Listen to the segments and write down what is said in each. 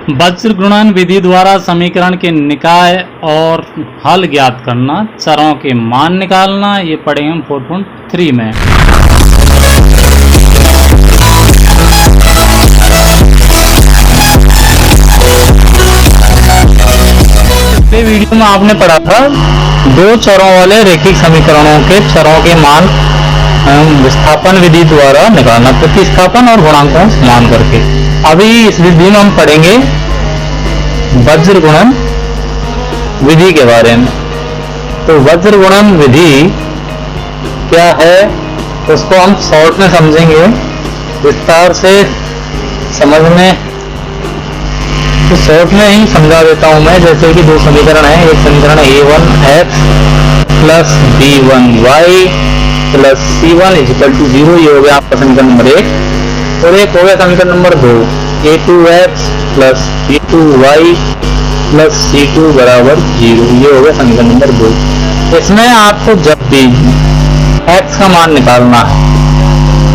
वज्र गुणन विधि द्वारा समीकरण के निकाय और हल ज्ञात करना, चरों के मान निकालना, ये पढ़ेंगे हम 4.3 में। पिछले वीडियो में आपने पढ़ा था दो चरों वाले रैखिक समीकरणों के चरों के मान विस्थापन विधि द्वारा निकालना, प्रतिस्थापन और गुणांकों समान करके। अभी इस विधि में हम पढ़ेंगे वज्र गुणन विधि के बारे में। तो वज्र गुणन विधि क्या है उसको हम शॉर्ट में समझेंगे, विस्तार से समझने तो शॉर्ट में ही समझा देता हूं मैं। जैसे कि दो समीकरण है, एक समीकरण है a1x plus b1y plus c1 equal to 0, ये हो गया आपका समीकरण नंबर 1। और एक हो गया समीकरण number 2 a2x plus b2y plus c2 बराबर 0, ये हो गया समीकरण नंबर 2। इसमें आपको जब भी x का मान निकालना है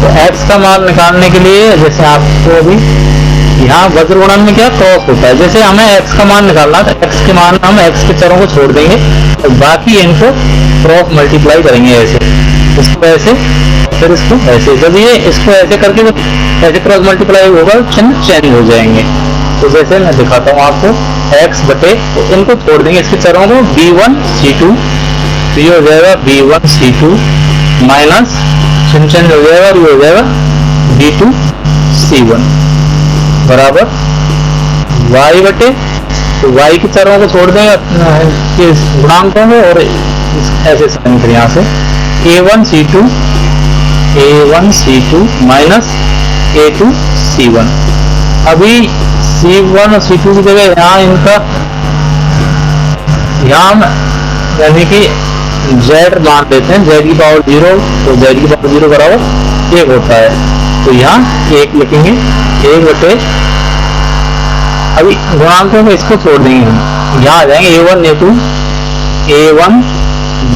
तो x का मान निकालने के लिए जैसे आपको अभी यहाँ वज्र गुणन में क्या क्रॉस होता है, जैसे हमें x का मान निकालना है तो x के मान हम x के चरों को छोड़ देंगे और बाकी इनको क्रॉस मल्टीप्लाई करेंगे, ऐसे इसको ऐसे फिर इसको ऐसे। जब ये इसको ऐसे करके ऐसे क्रॉस मल्टीप्लाई होगा तो चिन्ह चेंज हो जाएंगे। तो जैसे मैं दिखाता हूँ आपको x बटे, तो इनको छोड़ देंगे इसके चरों को, b1 c2, तो ये हो जाएगा b1 c2 माइनस चिन्ह चेंज हो जाएगा और ये हो जाएगा b2 c1 बराबर y बटे, तो y के चरों को छोड़ देंगे गुणांकों को और ऐसे साइन करें यहाँ से a1 c2 minus a2 c1। अभी c1 और c2 की जगह यहाँ इनका यहाँ यानी कि z मान देते हैं, z की पावर 0, तो z की पावर 0 बराबर 1 होता है, तो यहाँ 1 लिखेंगे 1 बटे। अभी गुणांकों में इसको छोड़ देंगे हम, यहाँ आ जाएंगे a1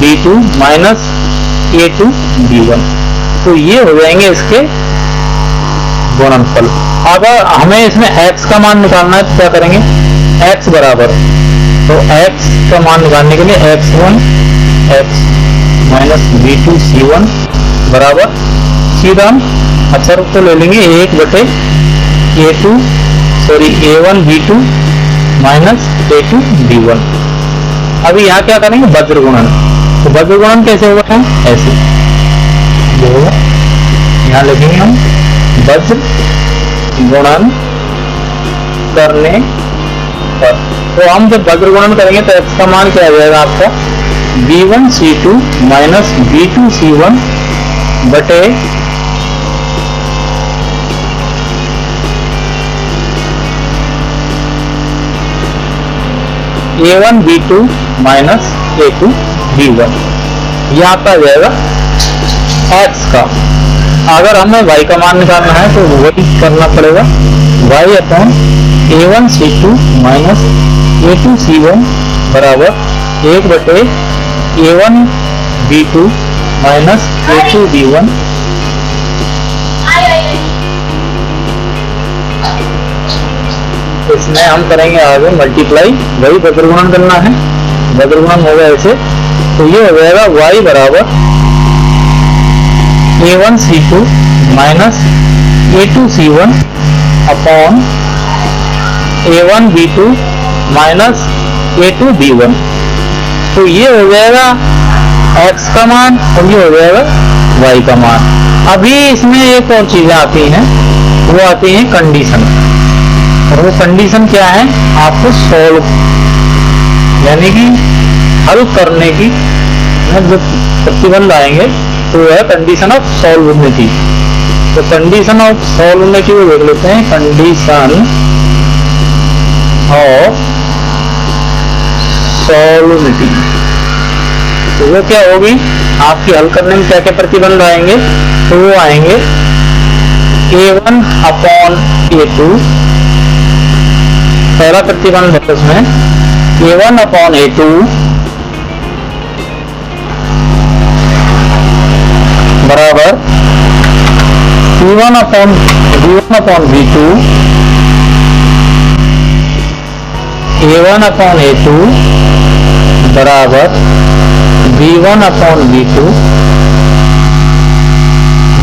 b2 minus a2 b1, तो ये हो जाएंगे इसके गुणनफल। अगर हमें इसमें x का मान निकालना है तो क्या करेंगे, x बराबर, तो x का मान निकालने के लिए x1 x minus b2 c1 बराबर, सीधा हम अचर को ले लेंगे 1 बटे a1 b2 minus a2 b1। अभी यहाँ क्या करेंगे वज्र गुणन, तो वज्र गुणन कैसे होगा, ऐसे होगा, यहाँ लिखेंगे हम वज्र गुणन करने पर। तो हम जब वज्र गुणन करेंगे तो x का मान क्या आ जाएगा आपका b1 c2 minus b2 c1 बटे a1 b2 minus a2 b1, ये आपका आ जाएगा x का। अगर हमें y का मान निकालना है तो वही करना पड़ेगा, y upon a1 c2 minus a2 c1 बराबर 1 बटे a1 b2 minus a2 b1। इसमें हम करेंगे आगे मल्टीप्लाई, वही वज्र गुणन करना है, वज्र गुणन होगा ऐसे, तो ये हो जाएगा y बराबर a1 c2 minus a2 c1 upon a1 b2 minus a2 b1। तो ये हो जाएगा x का मान और ये हो जाएगा y का मान। अभी इसमें एक और चीजें आती हैं, वो आती हैं कंडीशन, और वो कंडीशन क्या है, आपको सॉल्व यानी कि हल करने की जब प्रतिबंध आएंगे तो है कंडीशन ऑफ सॉल्विबिलिटी। तो कंडीशन ऑफ सॉल्विबिलिटी को देख लेते हैं, कंडीशन ऑफ सॉल्विबिलिटी, तो वो क्या होगी, आपकी हल करने में क्या क्या प्रतिबंध आएंगे, तो वो आएंगे a1 अपॉन a2, पहला प्रतिबंध है उसमें a1 अपॉन a2 बराबर b1 upon b2 A1 upon A2 बराबर B1 अपॉन B2।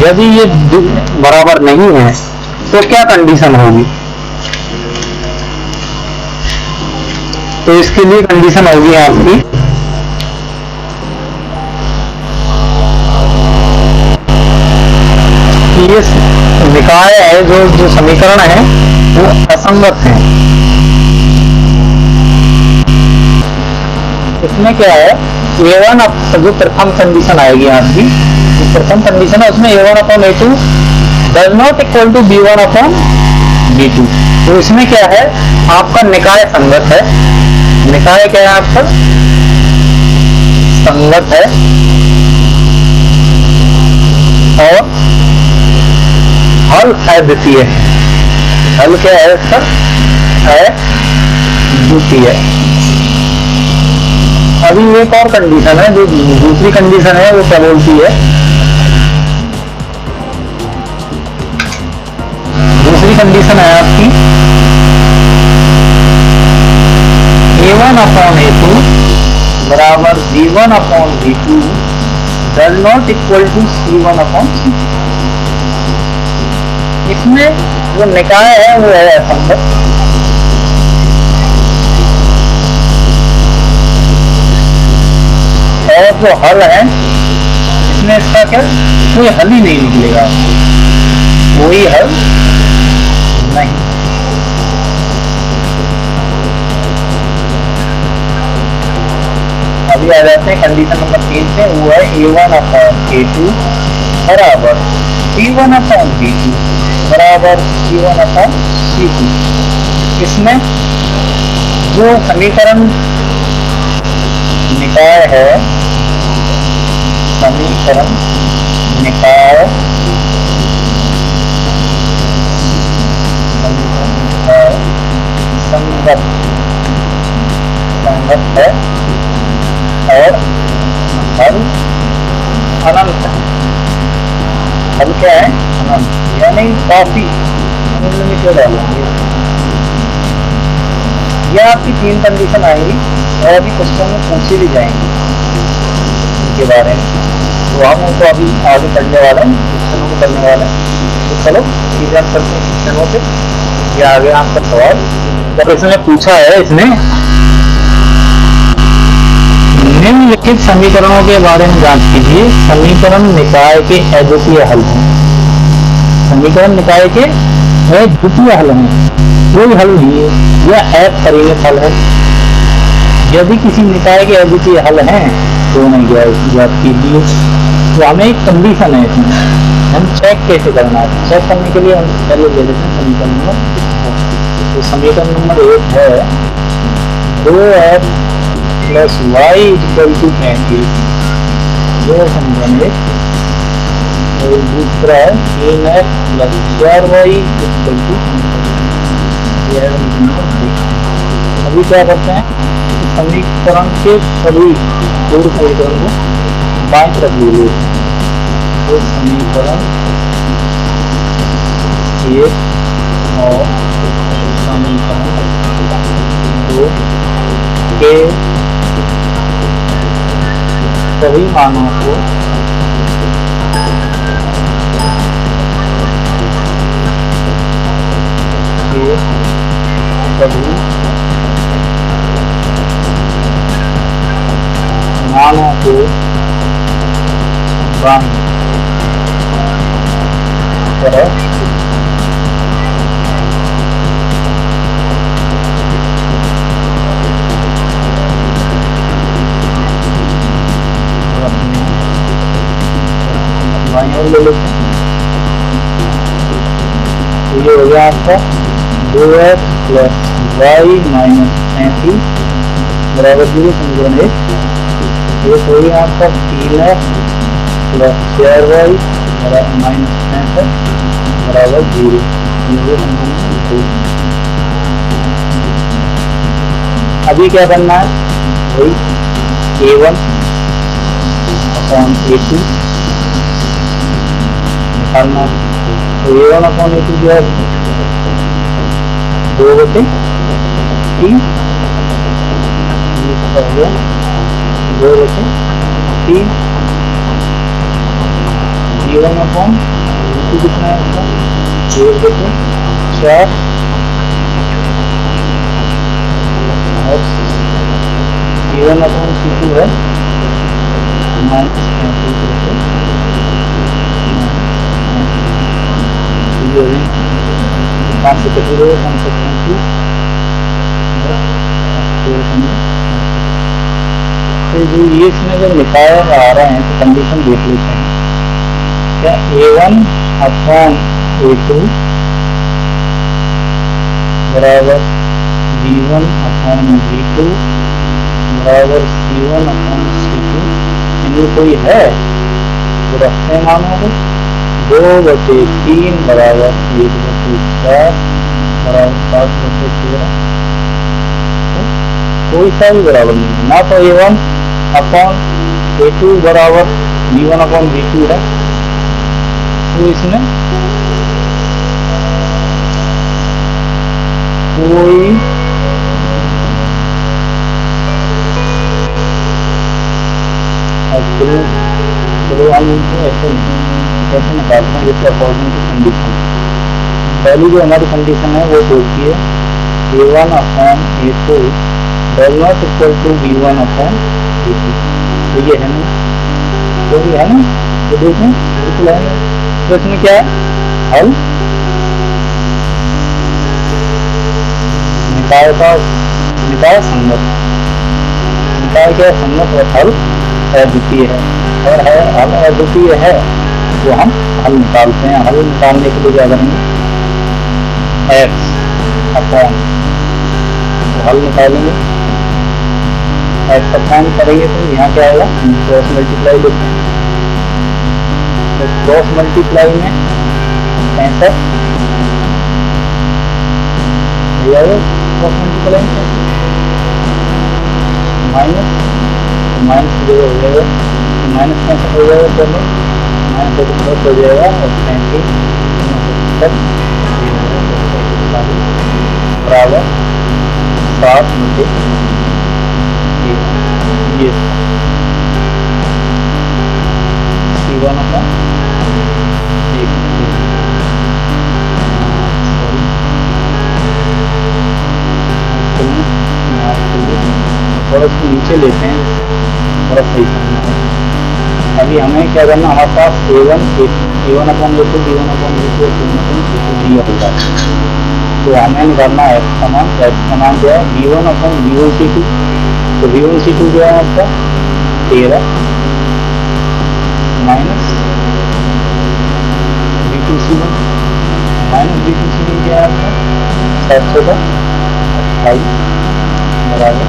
यदि ये बराबर नहीं है तो क्या कंडीशन होगी? तो इसके लिए कंडीशन होगी आपकी कि ये निकाय है, जो समीकरण है वो असंगत है। इसमें क्या है, A1 जो प्रथम कंडीशन आएगी आपकी, जो प्रथम कंडीशन है उसमें A1 upon A2 does not equal to B1 upon B2। तो इसमें क्या है, आपका निकाय संगत है। निकाय क्या है आपका? संगत है। और हल है द्वितीय। हल क्या है इसका? है द्वितीय। अभी एक और कंडीशन है, जो दूसरी कंडीशन है वो क्या बोलती है? दूसरी कंडीशन है आपकी A1 अपॉन A2 बराबर B1 upon B2 does not equal to C1 upon C2। इसमें जो निकाय है वो है असंगत। और जो हल है इसमें इसका क्या, कोई हल ही नहीं निकलेगा, कोई हल नहीं। अभी आ जाते हैं कंडीशन नंबर 3 पे, वो है A1 अपॉन A2 बराबर B1 अपॉन B2 बराबर C1 अपॉन C2। इसमें जो समीकरण निकाय है, समीकरण निकाय संगत है और हल अनंत है। हल क्या है? अनंत, यानी काफी अनलिमिटेड है। ये आपकी 3 कंडीशन आएंगी और अभी क्वेश्चन में पूछे भी जाएंगे इनके बारे में, तो हम उनको अभी आगे करने वाले हैं, क्वेश्चनों को करने वाले हैं। तो चलो सीधे हम करते हैं क्वेश्चनों पे। ये आगे आपका सवाल जब इसने पूछा है, इसने निम्नलिखित समीकरणों के बारे में जांच कीजिए। समीकरण निकाय के अद्वितीय हल हैं। समीकरण निकाय के अद्वितीय हल हैं, कोई हल नहीं है, यह एक परिमित हल है। यदि किसी निकाय के अद्वितीय हल हैं तो नहीं ज्ञात कीजिए। तो हमें एक कंडीशन है इसमें, हम चेक कैसे करना है। चेक करने के लिए हम पहले ले लेते हैं समीकरण नंबर। तो समीकरण नंबर 1 है 2x plus Y equal to 35, ये समीकरण 1। और दूसरा है 3x plus 4y equal to. अभी क्या करते हैं, समीकरण के सभी पूर्व समीकरण को बाएं तरफ ले लेते हैं। तो समीकरण 1 और समीकरण 2 के सभी मानों को सभी मानों को बाएं तरफ बाएं ओर ले लेते हैं। तो ये हो गया आपका 2x प्लस वाई माइनस 35 बराबर 0। समीकरण 1 ये हो गया आपका 3x प्लस 4y माइनस 65 बराबर 0। अभी क्या करना है, वही A1 अपॉन A2 निकालना। तो A1 अपॉन A2 जो है 2/3 आपका हो गया 2/3 V1/V2 कितना है इसका 1/4 और V1/C2 है -5 से कटी रहे कम से कम की तो जो ये इसमें जब निकाल आ रहे हैं तो कंडीशन देख लेते हैं क्या A1/A2 बराबर V1/V2 बराबर C1/C2 इनमें कोई है तो रखते हैं मानों को 2/3 बराबर 1/4 बराबर 7/13 कोई सा भी बराबर नहीं है ना तो A1/A2 बराबर V1/V2 है तो इसमें कोई चलो हम इनको ऐसे निकालते हैं जैसे अकॉर्डिंग टू कंडीशन पहली जो हमारी कंडीशन है वो बोलती है A1/A2 does not equal to V1/V2 तो ये है ना तो भी है ना तो देखें बिल्कुल है तो इसमें क्या है हल निकाय संगत निकाय क्या संगत और हल अद्वितीय है और है हल अद्वितीय है तो हम हल निकालते हैं हल निकालने के लिए क्या करेंगे x अपॉन तो हल निकालेंगे x अपॉन करेंगे तो यहाँ क्या आएगा क्रॉस मल्टीप्लाई लेते हैं तो क्रॉस मल्टीप्लाई में 65 क्रॉस मल्टीप्लाई माइनस जो हो जाएगा -65 हो जाएगा पहले -1 हो जाएगा और 35 बराबर 7/1 ये C1/1 थोड़ा सा नीचे लेते हैं थोड़ा सही समझना है अभी हमें क्या करना हमारे पास A1/A2 B1/V2 दिया होगा तो हमें निकालना है x का मान क्या है V1/V1C2 तो V1C2 क्या है आपका 13 माइनस V2C1 क्या है आपका 728 बराबर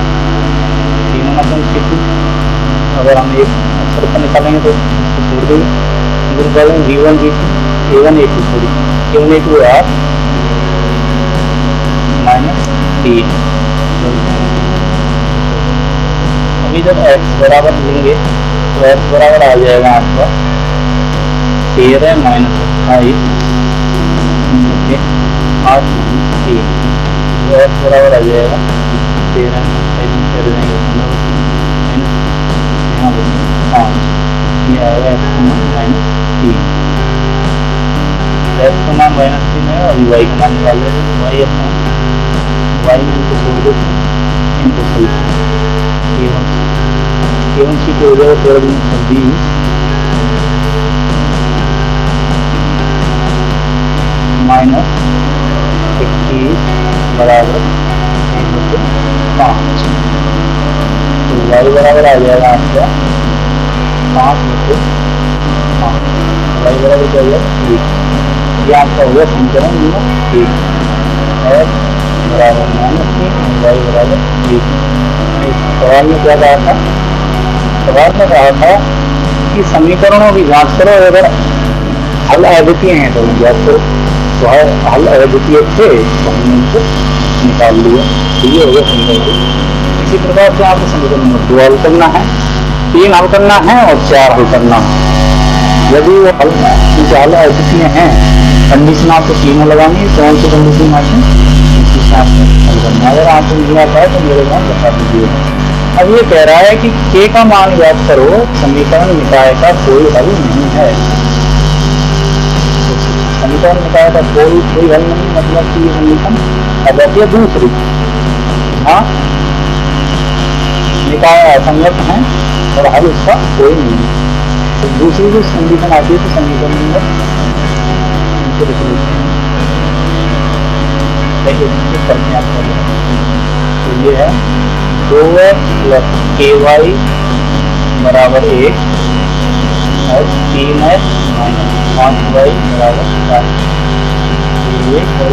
C1/C2 अगर हम एक अक्षर पर निकालेंगे तो छोड़ देंगे निकालेंगे V1/V2 A1/A2 सॉरी A1/A2 8 -3 अभी जब x बराबर लेंगे तो x बराबर आ जाएगा आपका 13 - 28 8 3 तो x बराबर आ जाएगा 13 कर देंगे 15 यहाँ बच्चे 5 ये आएगा x का मान -3 x का मान -3 है अभी y का मान निकाल लेते हैं y अपना y में इनको छोड़ देते हैं इनको सही A1C2 हो जाएगा 13 × 26 -21 बराबर 1/5 तो y बराबर आ जाएगा आपका 5/5 y बराबर क्या हो जाएगा 1 ये आपका हो गया समीकरण नंबर 1 x बराबर -3 y बराबर 1 सवाल में क्या कहा था सवाल में कहा था कि समीकरणों की जांच करो अगर हल अद्वितीय हैं तो ज्ञात करो तो हल अद्वितीय थे तो हमने उनको निकाल लिया ये हो गया समीकरण इसी प्रकार से आपको समीकरण नंबर 2 हल करना है 3 हल करना है और 4 हल करना है यदि वो हल अद्वितीय हैं कंडीशन आपको तीनों लगानी है कौन सी कंडीशन आती है इसी हिसाब से हल करना अगर आपको नहीं आता है तो मेरे को बता दीजिए अब ये कह रहा है कि k का मान ज्ञात करो, समीकरण निकाय का कोई हल नहीं है। समीकरण निकाय का कोई हल नहीं, मतलब कि ये कंडीशन अब आती है दूसरी। हाँ, निकाय असंगत है और हल उसका कोई नहीं है। तो दूसरी जो कंडीशन आती है तो समीकरण नंबर करते हैं आपको। तो ये है 2x प्लस ky बराबर 1 और 3x माइनस 5y बराबर 4। ये तो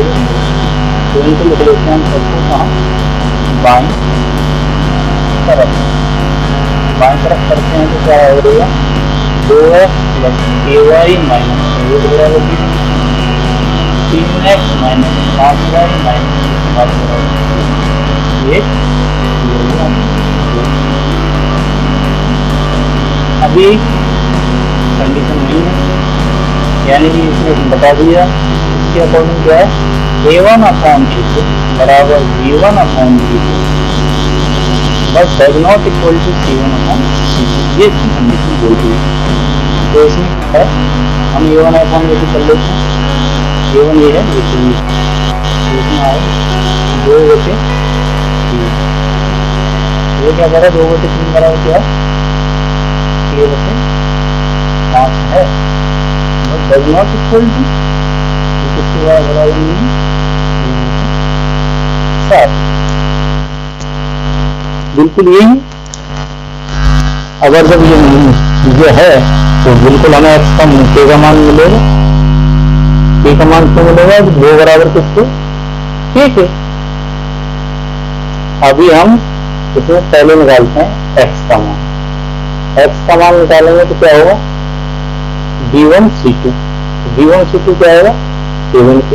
इनको लिख लेते हैं हम सबको कहाँ, बाईं तरफ। बाईं तरफ करते हैं तो क्या हो जाएगा 2x प्लस ky माइनस 1 बराबर 3x माइनस 5y माइनस 5 बराबर 1। अभी कंडीशन नहीं है, यानी कि इसमें बता दिया इसके अकॉर्डिंग क्या है, a1 अपॉन b2 बराबर b1 upon b2 but does not equal to c1 upon b2, ये इसकी कंडीशन बोलती है। तो इसमें क्या है, हम a1 अपॉन b2 कर लेते हैं। a1 ये है, इसमें आए 2 बचे 3, ये क्या करा 2 बटे 3 बराबर क्या है 6 बटे 5 है, but does not equal to किसके बराबर नहीं 7, बिल्कुल यही। अगर जब ये है तो बिल्कुल हमें x का मान मिलेगा, k का मान क्यों मिलेगा, 2 बराबर किसके k के। अभी हम इसमें पहले निकालते हैं x का मान। x का मान निकालेंगे तो क्या होगा b1 c2, b1 c2 क्या आएगा 7k,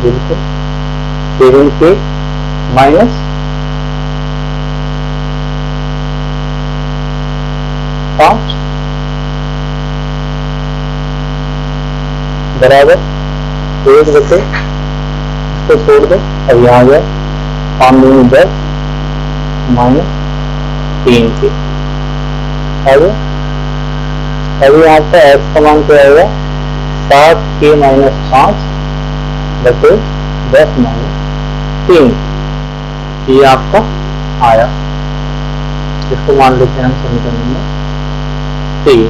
बिल्कुल 7k माइनस 5 बराबर 1 बचे, इसको छोड़ दो, अब यहाँ गया 5 दूनी 10 माइनस 3k। अभी यहाँ पे x का मान क्या आएगा 7k माइनस 5 बचे 10 माइनस 3, ये आपका आया। इसको मान लेते हैं हम समीकरण में 3।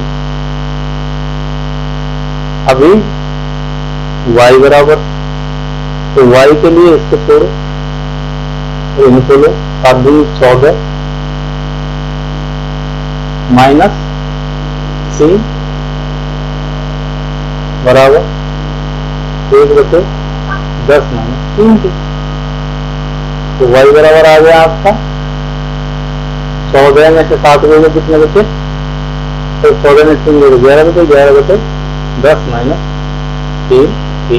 अभी y बराबर, तो y के लिए इसको छोड़ो, तो इनको लो 7 दूनी 14 माइनस 3 बराबर 1 बचे 10 माइनस 3 के। तो y बराबर आ गया आपका 14 में से 7 में कितने बचे, तो 14 में 3 बचे 11 बचे, 11 बचे 10 माइनस 3 के।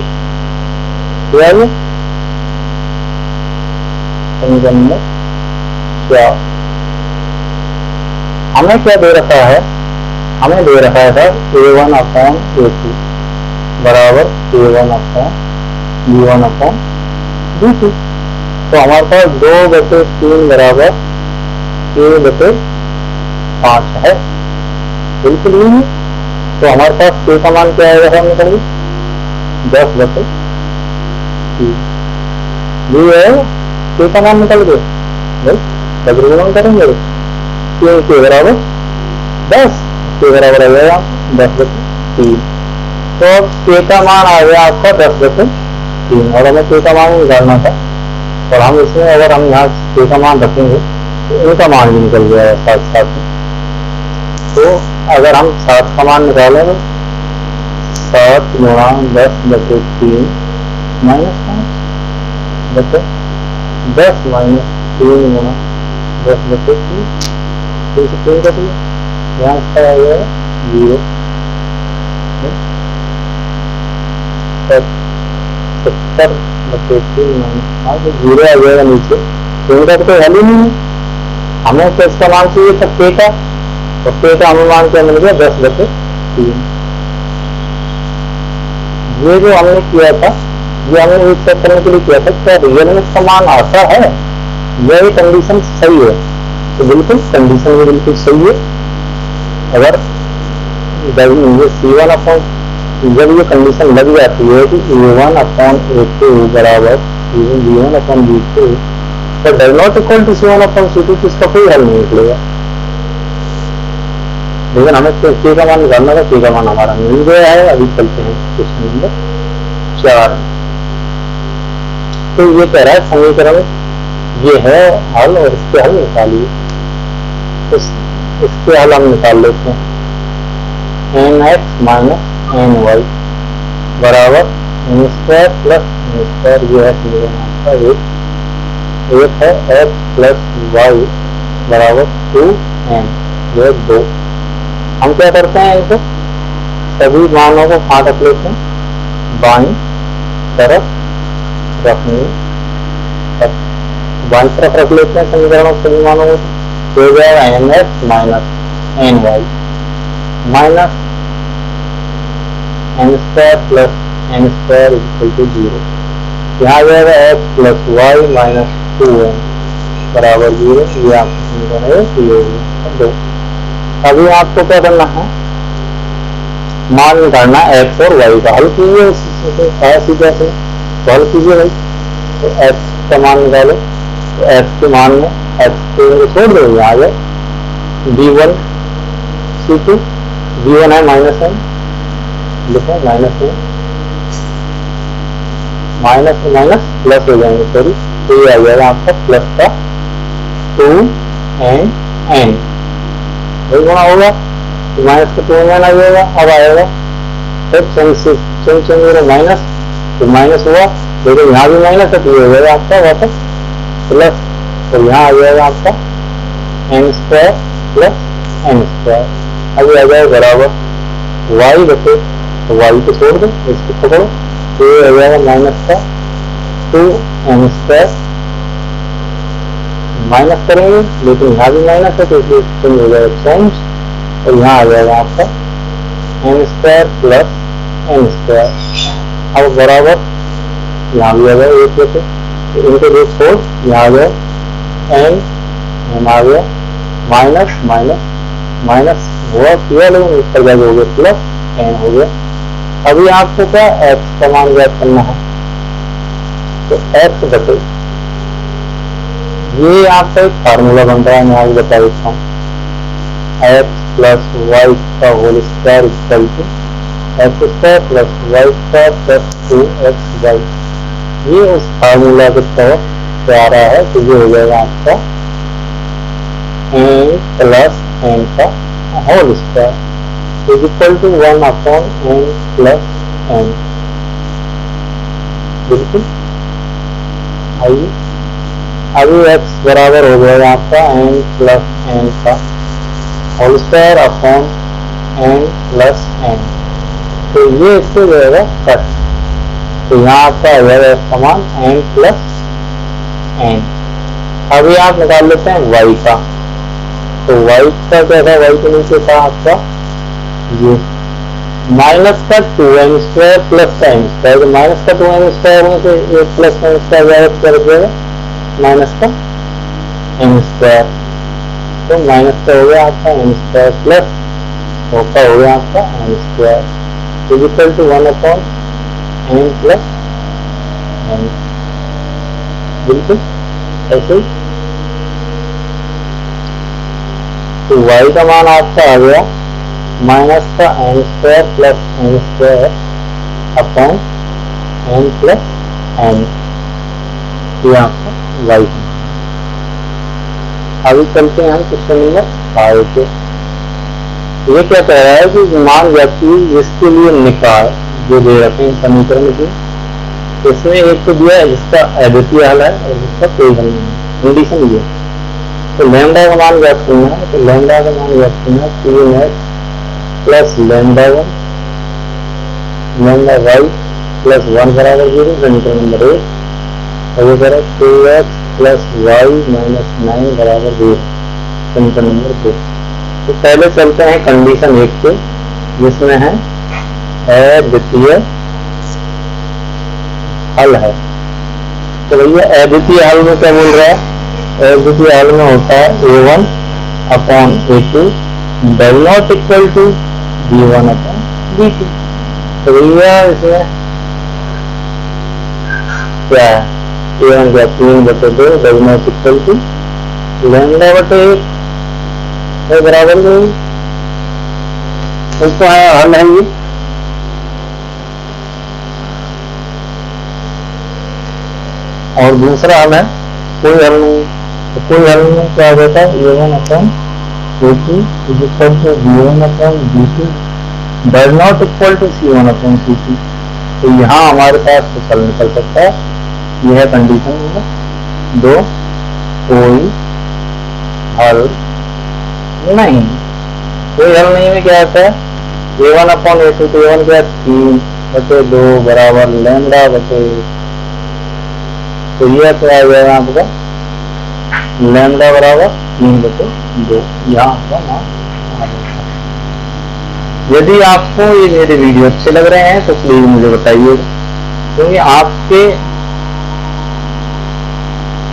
समीकरण नंबर 4। हमें क्या दे रखा है, हमें दे रखा है a1 अपॉन a2 बराबर a1 upon b1 upon b2। तो हमारे पास 2 बटे 3 बराबर k बटे 5 है, बिल्कुल ही। तो हमारे पास k का मान क्या आएगा, हम निकल 10 बटे 3 है, k का मान निकल गए भाई, गुणन करेंगे k बराबर 10, k बराबर आ जाएगा 10 बटे 3। तो अब k का मान आ गया आपका 10 बटे 3 और हमें k का मान निकालना था, और हम इसमें अगर हम यहाँ k का मान रखेंगे तो इनका मान भी निकल जाएगा साथ साथ में। तो अगर हम 7 का मान निकालेंगे 7 गुणा 10 बटे 3 माइनस 5 बटे 10 माइनस 3 गुणा 10 बटे 3, 3 से 3 कट लिया, यहाँ इसका आ गया 0, 70 बटे 3 माइनस 5, 0 आ जाएगा नीचे। तो इनका तो कोई हल ही नहीं है, हमें तो इसका मान चाहिए था k का, तो k का हमें मान क्या मिल गया 10 बटे 3। ये जो हमने किया था, ये हमने एक चेक करने के लिए किया था क्या रियल में इसका मान आता है, यही कंडीशन सही है। तो बिल्कुल कंडीशन भी बिल्कुल सही है। अगर जब ये C1 अपॉन, जब ये कंडीशन लग जाती है कि A1 अपॉन A2 बराबर B1 अपॉन B2 तो does not equal to C1 upon C2, तो इसका कोई हल नहीं निकलेगा। लेकिन हमें K का मान निकालना था, K का मान हमारा मिल गया है। अभी चलते हैं क्वेश्चन नंबर 4। तो ये कह रहा है समीकरण ये है हल और इसके हल निकालिए। तो इसके हल हम निकाल लेते हैं। nx माइनस ny बराबर n square plus n square, ये है समीकरण आपका एक है x प्लस y बराबर 2n, ये 2। हम क्या करते हैं, इनको सभी मानों को कहाँ रख लेते हैं, बाईं तरफ रखने, बाईं तरफ रख लेते हैं समीकरणों सभी मानों को। हो जाएगा nx minus ny minus n square plus n square equal to 0। यहाँ आ जाएगा x plus Y minus 2n बराबर 0। ये आपको समीकरण 2। अभी आपको क्या करना है, मान निकालना x और y का। हल कीजिए सीधा से, तो हल कीजिए भाई। तो x का मान निकालो, तो x के मान में x को छोड़ दो, यहाँ आ जाए b1 c2, b1 है माइनस n, लिखो minus n, minus minus plus हो जाएंगे सॉरी। तो ये आ जाएगा आपका प्लस का 2n वही गुणा होगा, तो माइनस का 2n आ जाएगा। अब आएगा फिर चेंज माइनस, तो माइनस हुआ, लेकिन यहाँ भी माइनस है, तो ये हो जाएगा आपका वापस प्लस। तो यहाँ आ जाएगा आपका n square plus n square. अभी आ जाएगा बराबर y बचे, तो y को छोड़ दो, इसको पकड़ो, तो ये आ जाएगा माइनस का 2n स्क्वायर। माइनस करेंगे, लेकिन यहाँ भी माइनस है, तो इसलिए चेंज हो जाएगा चेंज, और यहाँ आ जाएगा आपका n square plus n square. अब बराबर यहाँ भी आ जाएगा एक बचे, तो इनको जो छोड़ यहाँ आ गया n आ गया माइनस माइनस माइनस हुआ किया, लेकिन ऊपर जाके हो गया प्लस n हो गया। अभी आपको क्या x का मान ज्ञात करना है, तो x बचे, ये आपका एक फार्मूला बन रहा है, मैं आपको बता देता हूँ। x प्लस वाई का whole square equal to x square plus y square plus 2xy। ये उस फार्मूला के तहत क्या आ रहा है, तो ये हो जाएगा आपका n प्लस n का whole square is equal to 1 upon n plus n। बिल्कुल आइए, अभी x बराबर हो जाएगा आपका n प्लस n का whole square upon n plus n। तो ये इससे जाएगा कट, तो यहाँ आपका आ जाएगा समान n प्लस n। अभी आप निकाल लेते हैं y का, तो y का क्या था, y के नीचे था आपका ये माइनस का 2n square plus n square. तो माइनस का 2n स्क्वायर में से एक प्लस n स्क्वायर जाएगा, माइनस का n स्क्वायर। तो माइनस का हो गया आपका n स्क्वायर प्लस का हो गया आपका n square equal to 1 upon n plus n। बिल्कुल ऐसे ही। तो y का मान आपका आ गया माइनस का n square plus n square upon n plus n। ये आपका y। अभी चलते हैं हम क्वेश्चन नंबर 5 पे। ये क्या कह रहा है कि मान व्यक्ति जिसके लिए निकाय जो दे रखे हैं समीकरण की, इसमें एक तो दिया है जिसका अद्वितीय हल है और जिसका कोई हल नहीं है, कंडीशन ये। तो लैम्डा का मान ज्ञात करना है, तो लैम्डा का मान ज्ञात करना है 3x plus lambda 1 lambda y plus 1 बराबर 0 समीकरण नंबर 1। और ये कह रहा है 2x प्लस y माइनस 9 बराबर 0 समीकरण नंबर 2। तो पहले चलते हैं कंडीशन 1 पे, जिसमें है अद्वितीय हल है। तो भैया अद्वितीय हल में क्या बोल रहा है और द्वितीय हल में होता है A1 upon A2 does not equal to B1 upon B2। तो भैया इसमें क्या है, A1 क्या 3/2 डज नॉट इक्वल टू λ/1 बराबर नहीं, उसको हल है ये। और दूसरा हल है कोई हल नहीं, तो कोई हल नहीं क्या होता है A1 upon A2 is equal to B1 upon B2 does not equal to C1 upon C2। तो यहाँ हमारे पास कुछ हल निकल सकता है, यह है कंडीशन नंबर 2, कोई हल नहीं। कोई हल नहीं में क्या आता है A1 अपॉन A2, तो A1 क्या 3/2 बराबर λ/1। तो यह क्या आ जाएगा आपका λ बराबर 3/2, यहाँ आपका मान आ जाएगा। यदि आपको ये मेरे वीडियो अच्छे लग रहे हैं तो प्लीज मुझे बताइए, क्योंकि आपके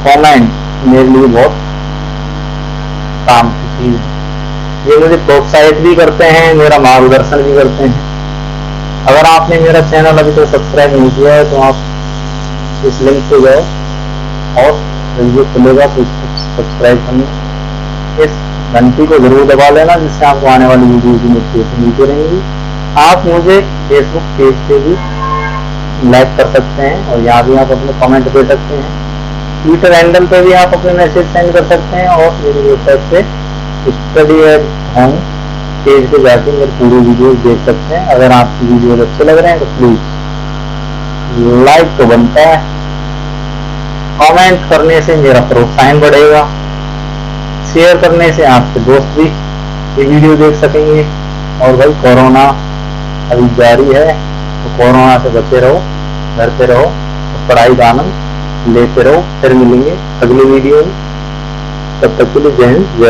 कमेंट मेरे लिए बहुत काम की चीज है, ये मुझे प्रोत्साहित भी करते हैं, मेरा मार्गदर्शन भी करते हैं। अगर आपने मेरा चैनल अभी तक सब्सक्राइब नहीं किया है तो आप इस लिंक पे जाओ और वीडियो खुलेगा तो इसको सब्सक्राइब करना, इस घंटी को जरूर दबा लेना, जिससे आपको आने वाली वीडियो की नोटिफिकेशन मिलती रहेंगी। आप मुझे फेसबुक पेज पे भी लाइक कर सकते हैं और यहाँ भी आप अपने कमेंट दे सकते हैं। ट्विटर हैंडल पे भी आप अपने मैसेज सेंड कर सकते हैं और मेरी वेबसाइट पे स्टडी एट होम पेज पे जाके मेरे पूरे वीडियो देख सकते हैं। अगर आपकी वीडियो अच्छे लग रहे हैं तो प्लीज लाइक तो बनता है, कमेंट करने से मेरा प्रोत्साहन बढ़ेगा, शेयर करने से आपके दोस्त भी ये वीडियो देख सकेंगे। और भाई कोरोना अभी जारी है, तो कोरोना से बचे रहो, घर पे रहो, पढ़ाई का आनंद लेते रहो। फिर मिलेंगे अगली वीडियो में, तब तक के लिए जय हिंद जय।